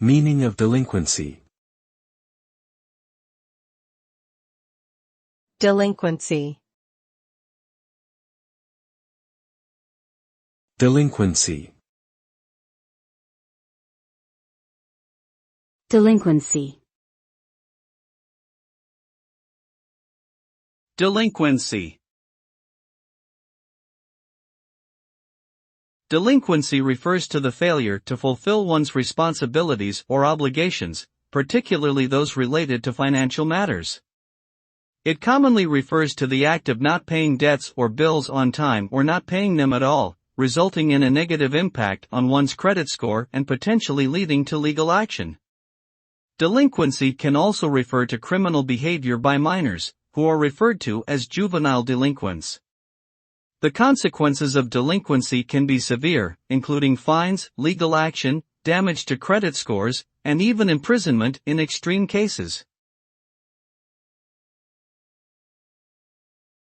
Meaning of delinquency. Delinquency. Delinquency. Delinquency. Delinquency. Delinquency refers to the failure to fulfill one's responsibilities or obligations, particularly those related to financial matters. It commonly refers to the act of not paying debts or bills on time or not paying them at all, resulting in a negative impact on one's credit score and potentially leading to legal action. Delinquency can also refer to criminal behavior by minors, who are referred to as juvenile delinquents. The consequences of delinquency can be severe, including fines, legal action, damage to credit scores, and even imprisonment in extreme cases.